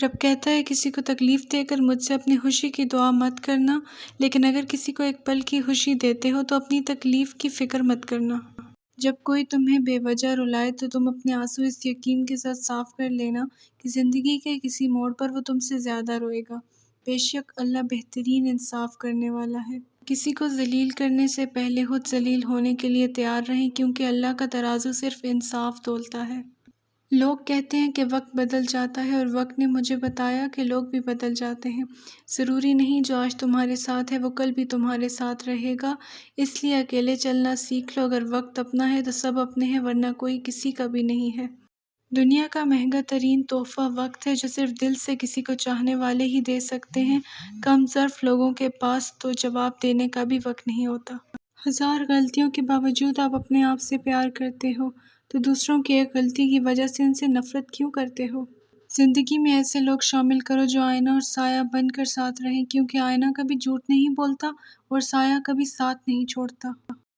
رب کہتا ہے کسی کو تکلیف دے کر مجھ سے اپنی خوشی کی دعا مت کرنا، لیکن اگر کسی کو ایک پل کی خوشی دیتے ہو تو اپنی تکلیف کی فکر مت کرنا۔ جب کوئی تمہیں بے وجہ رلائے تو تم اپنے آنسو اس یقین کے ساتھ صاف کر لینا کہ زندگی کے کسی موڑ پر وہ تم سے زیادہ روئے گا۔ بے شک اللہ بہترین انصاف کرنے والا ہے۔ کسی کو ذلیل کرنے سے پہلے خود ذلیل ہونے کے لیے تیار رہیں، کیونکہ اللہ کا ترازو صرف انصاف تولتا ہے۔ لوگ کہتے ہیں کہ وقت بدل جاتا ہے، اور وقت نے مجھے بتایا کہ لوگ بھی بدل جاتے ہیں۔ ضروری نہیں جو آج تمہارے ساتھ ہے وہ کل بھی تمہارے ساتھ رہے گا، اس لیے اکیلے چلنا سیکھ لو۔ اگر وقت اپنا ہے تو سب اپنے ہیں، ورنہ کوئی کسی کا بھی نہیں ہے۔ دنیا کا مہنگا ترین تحفہ وقت ہے، جو صرف دل سے کسی کو چاہنے والے ہی دے سکتے ہیں۔ کم ظرف لوگوں کے پاس تو جواب دینے کا بھی وقت نہیں ہوتا۔ ہزار غلطیوں کے باوجود آپ اپنے آپ سے پیار کرتے ہو، تو دوسروں کی ایک غلطی کی وجہ سے ان سے نفرت کیوں کرتے ہو؟ زندگی میں ایسے لوگ شامل کرو جو آئینہ اور سایہ بن کر ساتھ رہیں، کیونکہ آئینہ کبھی جھوٹ نہیں بولتا اور سایہ کبھی ساتھ نہیں چھوڑتا۔